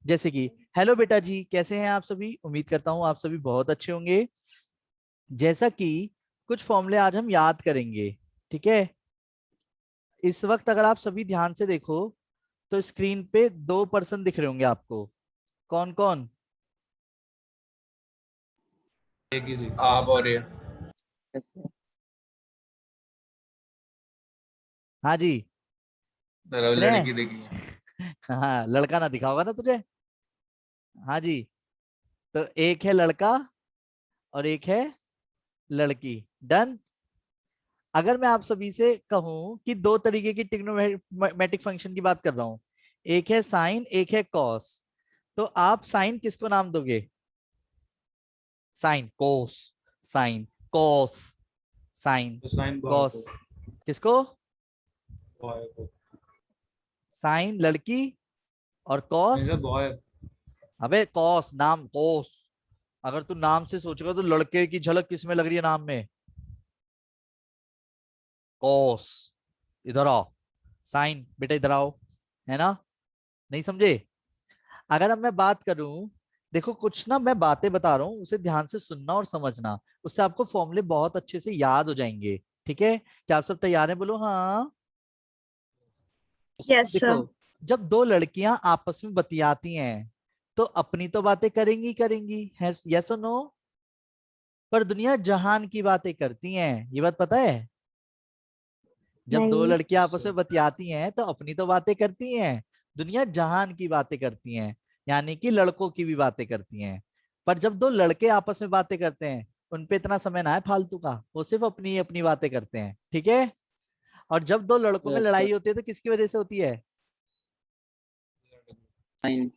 जैसे कि हेलो बेटा जी, कैसे हैं आप सभी। उम्मीद करता हूँ आप सभी बहुत अच्छे होंगे। जैसा कि कुछ फॉर्मूले आज हम याद करेंगे, ठीक है। इस वक्त अगर आप सभी ध्यान से देखो तो स्क्रीन पे दो पर्सन दिख रहे होंगे आपको। कौन कौन? एक ही थी। आप और ये हाँ जी, दिख रहे लड़की देखी है। हैं। हाँ, लड़का ना दिखा होगा ना तुझे। हाँ जी, तो एक है लड़का और एक है लड़की। डन। अगर मैं आप सभी से कहूं कि दो तरीके की ट्रिग्नोमेट्रिक फंक्शन की बात कर रहा हूं, एक है साइन एक है कॉस, तो आप साइन किसको नाम दोगे? Sine cos, sine cos, sine तो साइन बॉय कॉस। को। किसको? बॉय को। साइन लड़की और नहीं कॉस। Sir, boy. अबे कॉस नाम कोस। अगर तू नाम से सोचेगा तो लड़के की झलक किसमें लग रही है नाम में? कॉस। इधर आओ। साइन बेटा इधर आओ। है ना? नहीं समझे? अगर अब मैं बात करूं, देखो कुछ ना मैं बातें बता रहा हूं, उसे ध्यान से सुनना और समझना। उससे आपको फॉर्मूले बहुत अच्छे से याद हो जाएंगे। ठीक है, क्या आप सब तैयार हैं? बोलो हाँ। यस देखो, सर। जब दो लड़कियां आपस में बतियाती हैं तो अपनी तो बातें करेंगी करेंगी, है यस और नो? पर दुनिया जहान की बातें करती हैं, ये बात पता है? जब दो नहीं। लड़कियां आपस सर में बतियाती हैं तो अपनी तो बातें करती हैं, दुनिया जहान की बातें करती हैं, यानी कि लड़कों की भी बातें करती हैं। पर जब दो लड़के आपस में बातें करते हैं, उन पे इतना समय ना है फालतू का, वो सिर्फ अपनी अपनी बातें करते हैं, ठीक है। और जब दो लड़कों में यस सर। लड़ाई होती है तो किसकी वजह से होती है? साइन।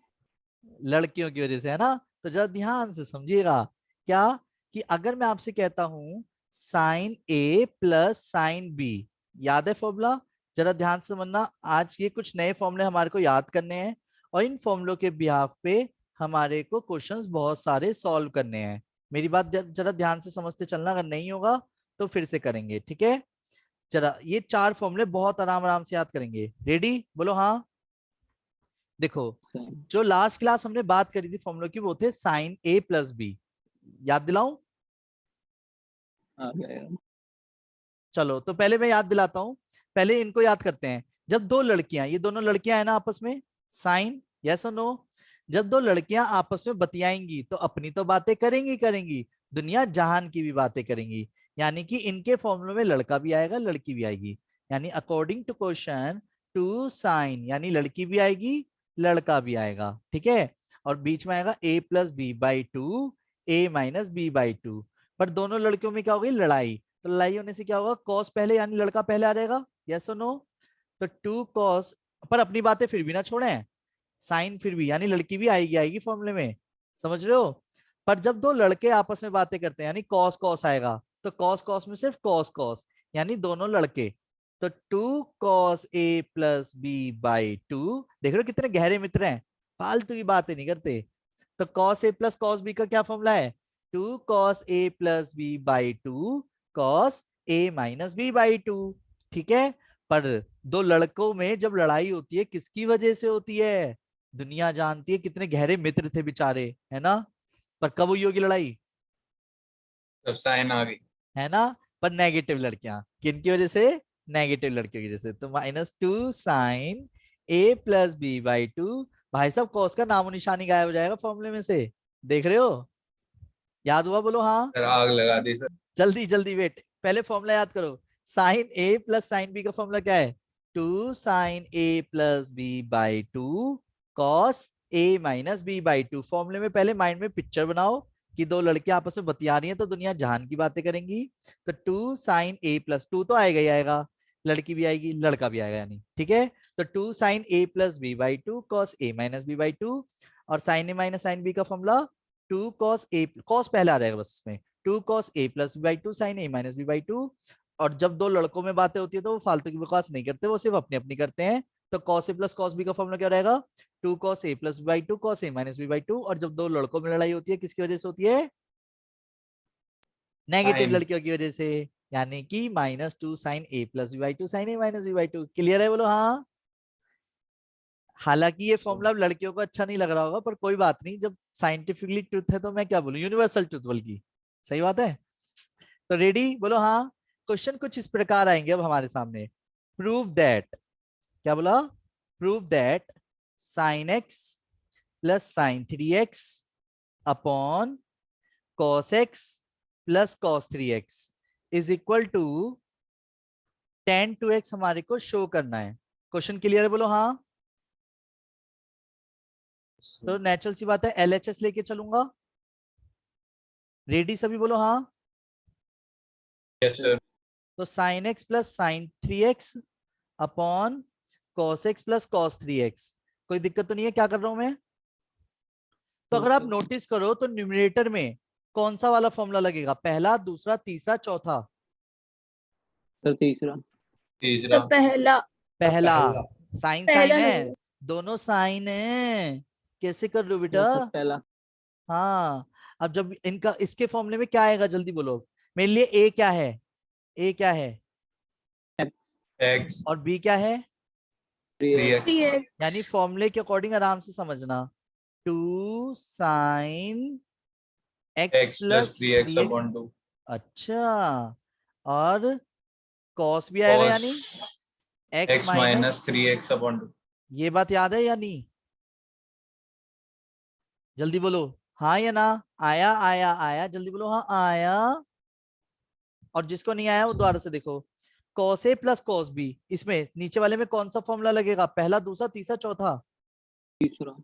लड़कियों की वजह से, है ना? तो जरा ध्यान से समझिएगा। क्या? कि अगर मैं आपसे कहता हूं sign A plus sine B, याद है फॉर्मूला? जरा ध्यान से समझना, आज ये कुछ नए फॉर्मूले हमारे को याद करने हैं और इन फॉर्मूलों के बिहाफ पे हमारे को क्वेश्चंस बहुत सारे सॉल्व करने हैं। मेरी बात जरा ध्यान से समझते चलना, अगर नहीं होगा तो फिर से करेंगे, ठीक है। जरा ये चार फॉर्मूले बहुत आराम आराम से याद करेंगे। रेडी? बोलो हाँ। देखो, जो लास्ट क्लास हमने बात करी थी फॉर्मूलों की, वो थे साइन ए प्लस बी। याद दिलाऊं? आ गया। चलो तो पहले मैं याद दिलाता हूं। पहले इनको याद करते हैं। जब दो लड़कियां, ये दोनों लड़कियां है ना आपस में, साइन, यस और नो? जब दो लड़कियां आपस में बतियाएंगी तो अपनी तो बातें करेंगी करेंगी, दुनिया जहान की भी बातें करेंगी। यानी कि इनके फॉर्मूले में लड़का भी आएगा लड़की भी आएगी। यानी according to question, two sine यानी लड़की भी आएगी लड़का भी आएगा, ठीक है। और बीच में आएगा A plus B by two, A minus B by two. पर दोनों लड़कियों में क्या होगी? लड़ाई। तो लड़ाई होने से क्या होगा? कॉस पहले यानी लड़का पहले आ जाएगा, यस और नो? तो टू कॉस, पर अपनी बातें फिर भी ना छोड़ें, साइन फिर भी यानी लड़की भी आएगी आएगी फॉर्मूले में, समझ रहे हो? पर जब दो लड़के आपस में बातें करते हैं यानी कॉस कॉस आएगा, तो कॉस कॉस में सिर्फ कॉस कॉस यानी दोनों लड़के। तो two cos A plus B by two. देख रहे हो कितने गहरे मित्र हैं, फालतू की बातें नहीं करते। तो cos A plus cos B का क्या फॉर्मूला है? Two cos A plus B by two cos A minus B by two, ठीक है। पर दो लड़कों में जब लड़ाई होती है किसकी वजह से होती है? दुनिया जानती है कितने गहरे मित्र थे बेचारे, है ना? पर कब हुई होगी लड़ाई? जब साइन आ गई। है ना? पर नेगेटिव लड़कियां, किनकी वजह से? नेगेटिव लड़कियों की वजह से। तो minus two sine A plus B by two. भाई साहब कॉस का नामो निशानी गायब हो जाएगा फॉर्मूले में से, देख रहे हो? याद हुआ? बोलो हाँ। सर आग लगा दी सर। जल्दी जल्दी वेट, पहले फॉर्मूला याद करो। Sine A plus sine B का फॉर्मूला क्या है? Two sine A plus B by two cos A minus B by two. फॉर्मूले में पहले माइंड में पिक्चर बनाओ कि दो लड़कियां आपस में बतिया रही हैं तो दुनिया जहान की बातें करेंगी। तो two sine A plus, two तो आएगा ही आएगा, लड़की भी आएगी लड़का भी आएगा, यानी ठीक है। तो two sine A plus B by two cos A minus B by two. और sine A minus sine B का formula two cos A, cos पहले आ जाएगा बस इसमें, two cos A plus B by two sine A minus B by two. और जब दो लड़कों में बातें होती है तो वो फालतू की बकवास नहीं करते, वो सिर्फ अपनी अपनी करते हैं। तो cos A plus cos B का फॉर्मूला क्या रहेगा? Two cos A plus B by two cos A minus B by two. और जब दो लड़कों में लड़ाई होती है किसकी वजह से होती है? Negative sine. लड़कियों की वजह से। यानी कि minus two sine A plus B by two sine A minus B by two. Clear है? बोलो हाँ। हालांकि ये फॉर्मूला लड़कियों को अच्छा नहीं लग रहा होगा, पर कोई बात नहीं, जब साइंटिफिकली ट्रुथ है तो मैं क्या बोलूं, यूनिवर्सल ट्रुथ बल्कि। सही बात है। तो रेडी बोलो हाँ। क्वेश्चन कुछ इस प्रकार आएंगे अब हमारे सामने। प्रूव दैट, क्या बोला, prove that sine x plus sine 3x upon cos x plus cos 3x is equal to tan 2x हमारे को शो करना है। क्वेश्चन क्लियर है बोलो हाँ। तो नेचुरल सी बात है, LHS लेके चलूंगा। रेडी सभी बोलो हाँ। Yes sir. तो sine x plus sine 3x upon cos x plus cos 3x। कोई दिक्कत तो नहीं है क्या कर रहा हूं मैं। तो अगर आप नोटिस करो तो न्यूमरेटर में कौन सा वाला फॉर्मूला लगेगा, पहला, दूसरा, तीसरा, चौथा। सर तीसरा। तीसरा। तो पहला। पहला। साइन साइन पहला है, नहीं। दोनों साइन है। कैसे कर रहे हो बेटा। यस सर पहला। हाँ। अब जब इनका इसके फॉर्मूले में क्या आएगा जल्दी बोलो मेरे लिए। ए क्या है, ए क्या है, एक्स। और बी क्या है। 3x। 3x। यानी फॉर्मूले के अकॉर्डिंग आराम से समझना। 2 sine x x plus plus 3x 3x। Upon 2। अच्छा। और कॉस भी आएगा कॉस यानी x x minus. Minus 3x upon 2। ये बात याद है या नहीं, जल्दी बोलो हाँ या ना। आया आया आया, जल्दी बोलो हाँ आया। और जिसको नहीं आया वो दोबारा से देखो। Cos A plus cos B, इसमें नीचे वाले में कौन सा फॉर्मूला लगेगा, पहला, दूसरा, तीसरा, चौथा। तीसरा।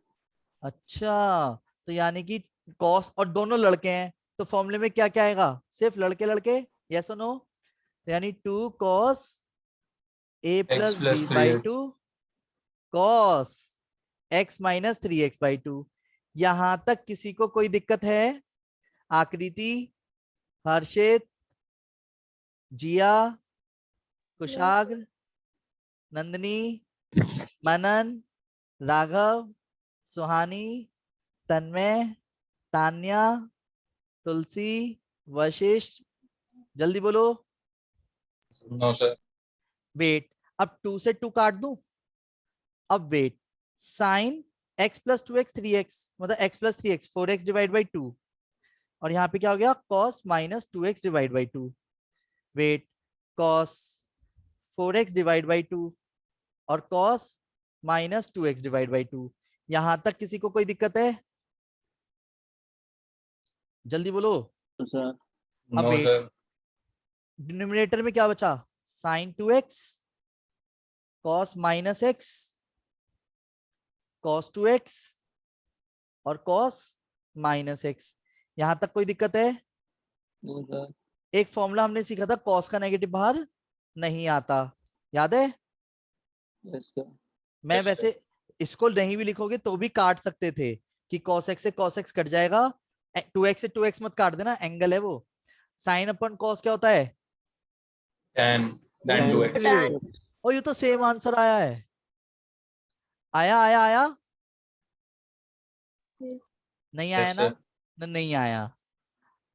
अच्छा। तो यानी कि कॉस, और दोनों लड़के हैं तो फॉर्मूले में क्या क्या आएगा, सिर्फ लड़के लड़के, यस और नो। तो यानी 2 cos A x plus B plus by 3x। 2 cos x minus 3x/2। यहां तक किसी को कोई दिक्कत है। आकृति, हर्षित, जिया, कुशाग्र, नंदिनी, मनन, राघव, सुहानी, तन्मय, तान्या, तुलसी, वशिष्ठ, जल्दी बोलो। No sir. वेट, अब 2 से 2 काट दूं। अब wait, sign x plus 2x 3x मतलब x plus 3x 4x divide by 2। और यहाँ पे क्या हो गया, cos minus 2x divide by 2। Wait, cos 4x divide by 2 और cos minus 2x divide by 2। यहां तक किसी को कोई दिक्कत है, जल्दी बोलो। तो सर अब नो वेट, सर। डिनोमिनेटर में क्या बचा, sine 2x cos minus x cos 2x और cos माइनस x। यहां तक कोई दिक्कत है। No sir. एक फॉर्मूला हमने सीखा था, cos का नेगेटिव बाहर नहीं आता, याद है। Yes sir. मैं Yes, वैसे इसको नहीं भी लिखोगे तो भी काट सकते थे कि cos x से cos x कट जाएगा। 2x से 2x मत काट देना, एंगल है वो। साइन अपन cos क्या होता है। tan 2x। Tan। और ये तो सेम आंसर आया है। आया आया आया, नहीं आया यस ना। सर। नहीं आया।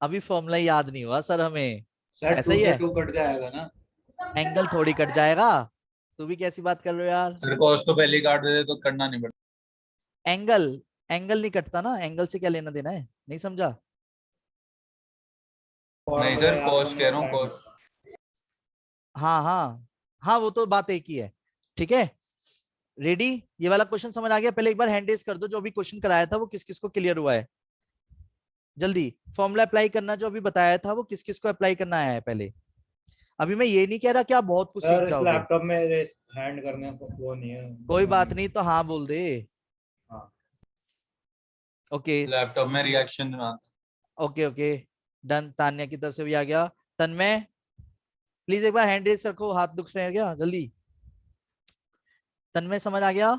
अभी फॉर्मूला याद नहीं हुआ सर हमें। सर ऐसा 2 ही से है, 2 कट जाएगा ना। एंगल थोड़ी कट जाएगा। तू भी कैसी बात कर रहे हो यार। सर कॉस तो पहले ही काट देते तो करना नहीं पड़ता। एंगल, एंगल नहीं कटता ना, एंगल से क्या लेना देना है, नहीं समझा। नहीं फॉर्मूला सर, याद कॉस करने कह में रहा हूँ, टाइम कॉस। लगता है। हाँ हाँ हाँ, वो तो बात एक ही है। ठीक है, रेडी। ये वाला क्वेश्चन समझ आ गया। पहले एक बार हैंड रेज कर दो, जो अभी क्वेश्चन कराया था वो किस किस को क्लियर हुआ है। जल्दी फॉर्मूला अप्लाई करना, जो अभी बताया था वो किस किस को अप्लाई करना आया है पहले। अभी मैं ये नहीं कह रहा कि आप बहुत कुछ सीख सर इस जाओगे, लैपटॉप में हैंड करने को वो नहीं है, कोई दोनों बात नहीं नहीं, है। तो हाँ बोल दे। हाँ। ओके लैपटॉप में रिएक्शन में आता। Okay okay, done. तान्या की तरफ से भी आ गया। तन्मय, प्लीज एक बार हैंड रेज रखो, हाथ दुख रहे हैं क्या, जल्दी। तन्मय समझ आ गया।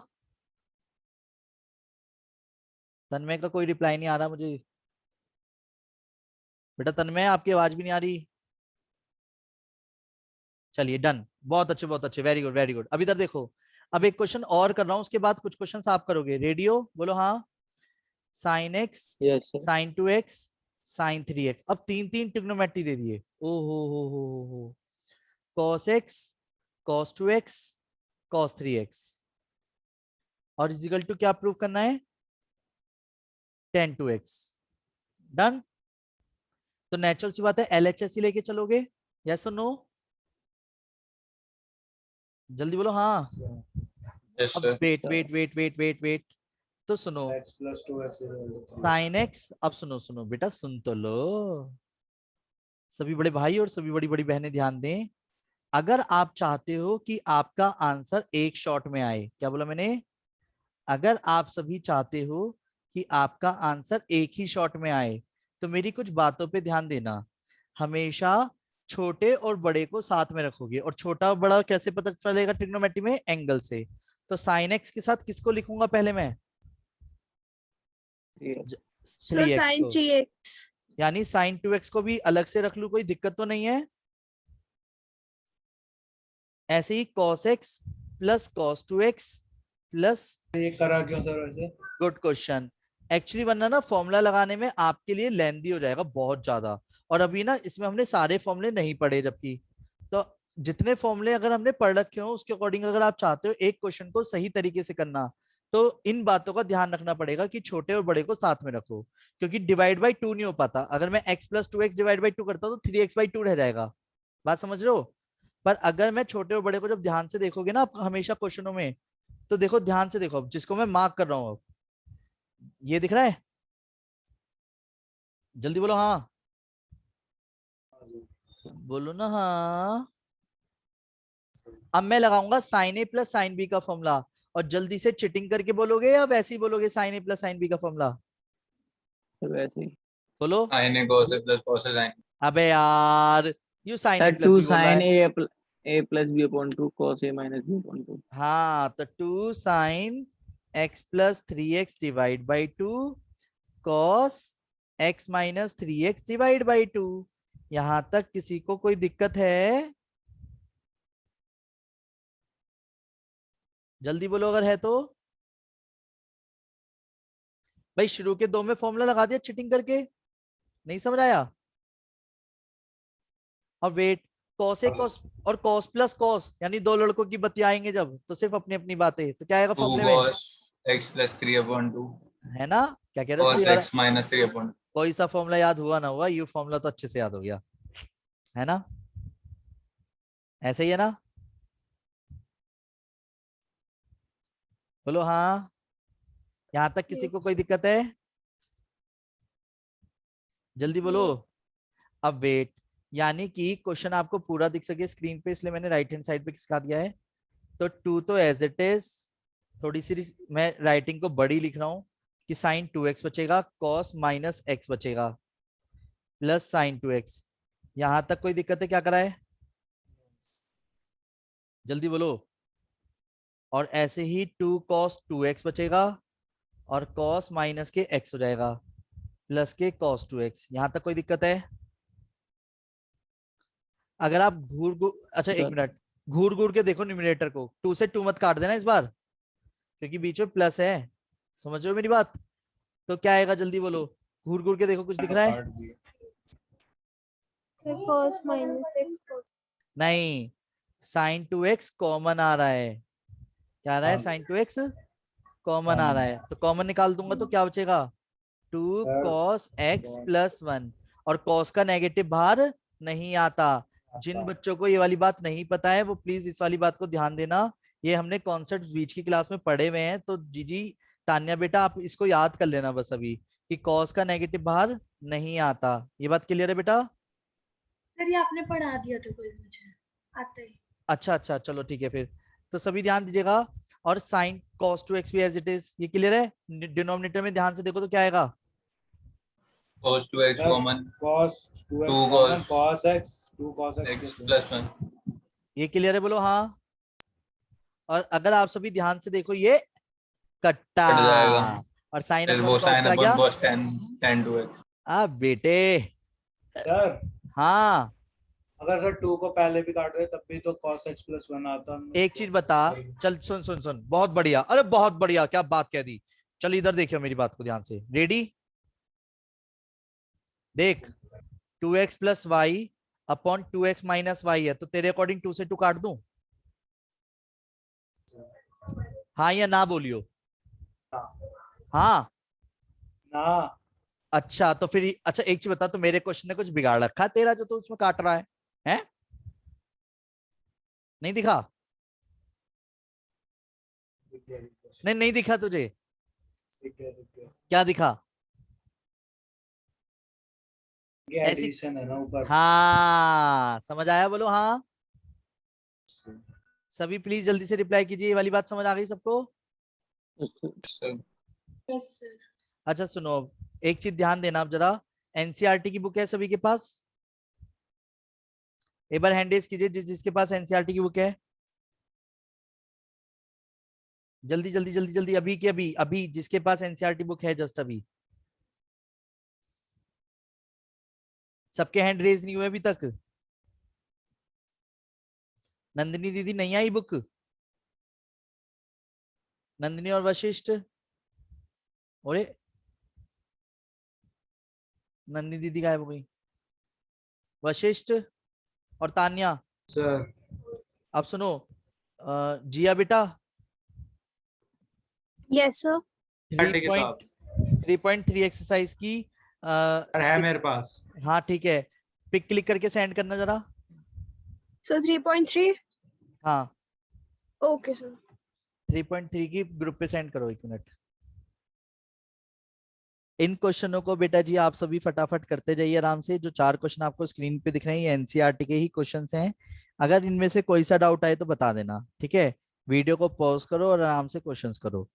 तन्मय का कोई रिप्लाई नहीं आ रहा मुझे। बेटा तन्मय, आपकी आवाज भी नहीं आ रही। चलिए डन, बहुत अच्छे बहुत अच्छे, वेरी गुड वेरी गुड। अब इधर देखो, अब एक क्वेश्चन और कर रहा हूं, उसके बाद कुछ क्वेश्चन आप करोगे। रेडियो बोलो हाँ। Sine x, yes sir. Sine 2x, sine 3x। अब तीन तीन ट्रिग्नोमेट्री दे दिए। ओ हो, cos x cos 2x cos 3x। और इज इक्वल टू क्या प्रूव करना है, tan 2x। डन। तो नेचुरल सी बात है LHS ही लेके चलोगे, यस और नो, जल्दी बोलो हाँ। Yes, अब sir. Wait wait wait wait wait wait, तो सुनो x plus 2x sine x, अब सुनो सुनो बेटा सुन तो लो, सभी बड़े भाई और सभी बड़ी बड़ी बहनें ध्यान दें। अगर आप चाहते हो कि आपका आंसर एक शॉट में आए, क्या बोला मैंने, अगर आप सभी चाहते हो कि आपका आंसर एक ही शॉट में आए, तो मेरी कुछ बातों पे ध्यान देना। हमेशा छोटे और बड़े को साथ में रखोगे, और छोटा और बड़ा कैसे पता चलेगा ट्रिग्नोमेट्री में, एंगल से। तो साइन एक्स के साथ किसको लिखूंगा पहले मैं, Yes. So 3x sin को, 3x. यानी साइन 2x को भी अलग से रख लू, कोई दिक्कत तो नहीं है। ऐसे ही cos x plus cos 2x plus, ये करा क्यों सर वैसे? Good question. एक्चुअली वरना ना फॉर्मूला लगाने में आपके लिए लेंदी हो जाएगा बहुत ज्यादा, और अभी ना इसमें हमने सारे फॉर्मूले नहीं पढ़े, जबकि तो जितने फॉर्मूले अगर हमने पढ़ रखे हो उसके अकॉर्डिंग अगर आप चाहते हो एक क्वेश्चन को सही तरीके से करना, तो इन बातों का ध्यान रखना पड़ेगा कि छोटे और बड़े को साथ में रखो, क्योंकि डिवाइड बाई 2 नहीं हो पाता। अगर मैं x plus 2x divide by 2 करता हूँ तो 3x/2 रह जाएगा, बात समझ रहे हो। पर अगर मैं छोटे और बड़े को जब ध्यान से देखोगे ना आप हमेशा क्वेश्चनों में, तो देखो ध्यान से देखो, जिसको मैं मार्क कर रहा हूँ, ये दिख रहा है, जल्दी बोलो हाँ, बोलो ना हाँ। अब मैं लगाऊंगा sign A plus sine B का फॉर्मूला, और जल्दी से चिटिंग करके बोलोगे या वैसे ही बोलोगे sign A plus sine B का फॉर्मूला, तो वैसे ही बोलो। Sin A cos A plus cos A sin. अबे यार, you sine A sir plus 2 B बोल रहा sin है। a plus b upon 2 cos a minus b upon 2. हाँ, तो 2 sign x plus 3x divide by 2 cos x minus 3x divide by 2। यहां तक किसी को कोई दिक्कत है, जल्दी बोलो अगर है तो। भाई शुरू के 2 में फॉर्मूला लगा दिया चिटिंग करके, नहीं समझ आया। और वेट, कॉस ए कॉस और कॉस प्लस कॉस, यानी दो लड़कों की बतियाएंगे जब, तो सिर्फ अपनी अपनी बातें, तो क्या आएगा 2 फॉर्मूले में, cos x plus 3 upon 2. है ना। क्या कह रहे हो Cos सभी यार, x minus 3 upon 2. कोई सा फॉर्मूला याद हुआ ना हुआ, यू फॉर्मूला तो अच्छे से याद हो गया, है ना, ऐसे ही है ना, बोलो हाँ। यहां तक किसी को Yes. कोई दिक्कत है, जल्दी बोलो। No. अब वेट, यानी कि क्वेश्चन आपको पूरा दिख सके स्क्रीन पे, इसलिए मैंने राइट हैंड साइड पे किसका दिया है, तो 2 तो एज इट इज, थोड़ी सी मैं राइटिंग को बड़ी लिख रहा हूं कि साइन 2x बचेगा, कॉस माइनस एक्स बचेगा, प्लस साइन 2x। यहां तक कोई दिक्कत है, क्या करा है, जल्दी बोलो। और ऐसे ही 2 कॉस 2x बचेगा, और कॉस माइनस के x हो जाएगा, प्लस के कॉस 2x। यहां तक कोई दिक्कत है, अगर आप घूर घूर, अच्छा एक सर मिनट, घूर घूर के देखो न्यूमरेटर को, 2 से 2 मत काट देना इस बार, क्योंकि बीच में प्लस है, समझ रहे हो मेरी बात। तो क्या आएगा जल्दी बोलो, घूर घूर के देखो कुछ दिख रहा है, काट दिए। So cos minus x cos. नहीं, साइन 2x कॉमन आ रहा है, क्या आ रहा है, हाँ। साइन 2x कॉमन आ रहा है, तो कॉमन निकाल दूंगा तो क्या बचेगा, 2 सर, cos x बहुत- प्लस 1, और cos का नेगेटिव बाहर नहीं आता। जिन बच्चों को ये वाली बात नहीं पता है वो प्लीज इस वाली बात को ध्यान देना, ये हमने कॉन्सेप्ट बीच की क्लास में पढ़े हुए हैं, तो जीजी तान्या बेटा आप इसको याद कर लेना बस अभी, कि cos का नेगेटिव बाहर नहीं आता। ये बात क्लियर है बेटा, सर ये आपने पढ़ा दिया था कल मुझे, आता ही। अच्छा अच्छा चलो ठीक है फिर, तो सभी ध्यान दीजिएगा। और साइन cos 2x भी एज इट इज, ये क्लियर है, डिनोमिनेटर में ध्यान से देखो तो क्या आएगा, Cos 2x sir, common. cos 2x 2 common, cos cos x 2 cos x x plus plus 1. ये क्लियर है, बोलो हाँ। और अगर आप सभी ध्यान से देखो ये कट्टा, कट जाएगा। और साइन फिर अपॉन वो कॉस sin का क्या, upon cos tan 2x. अब बेटे सर हाँ, अगर सर 2 को पहले भी काट दे तब भी तो cos x plus 1 आता। एक चीज बता, चल सुन सुन सुन, बहुत बढ़िया, अरे बहुत बढ़िया, क्या बात कह दी। चल इधर देखियो मेरी बात को ध्यान से, रेडी, देख 2x plus Y upon 2x minus Y है, तो तेरे अकॉर्डिंग 2 से 2 काट दूं, हाँ या ना बोलियो, हाँ ना अच्छा, तो फिर अच्छा एक चीज बता, तो मेरे क्वेश्चन ने कुछ बिगाड़ रखा है तेरा जो तू उसमें काट रहा है? हैं? नहीं दिखा? नहीं नहीं दिखा तुझे? क्या दिखा? ऐसी एडिशन है ना ऊपर। हाँ समझ आया, बोलो हाँ। सभी प्लीज जल्दी से रिप्लाई कीजिए, ये वाली बात समझ आ गई सबको? Sir yes sir. अच्छा सुनो, एक चीज ध्यान देना आप जरा, एनसीईआरटी की बुक है सभी के पास? एक बार हैंड रेज कीजिए जिसके पास एनसीईआरटी की बुक है। जल्दी जल्दी जल्दी जल्दी, अभी के अभी, अभी जिसके पास एनसीईआरटी बुक है जस्ट अभी। सबके हैंड रेज नहीं हुए अभी तक? नंदिनी दीदी नहीं आई बुक? नंदिनी और वशिष्ठ? अरे नंदिनी दीदी गायब हो गई। वशिष्ठ और तान्या? सर अब सुनो, जिया बेटा, Yes, sir. 3.3 एक्सरसाइज की है मेरे पास। हाँ ठीक है, पिक क्लिक करके सेंड करना जरा। So 3.3. हाँ Okay, sir. 3.3 की ग्रुप पे सेंड करो, 1 मिनट। इन क्वेश्चनों को बेटा जी आप सभी फटाफट करते जाइए आराम से। जो 4 क्वेश्चन आपको स्क्रीन पे दिख रहे हैं ये एनसीईआरटी के ही क्वेश्चंस हैं। अगर इनमें से कोई सा डाउट आए तो बता देना, ठीक है? वीडियो को पॉज करो और आराम से क्वेश्चंस करो।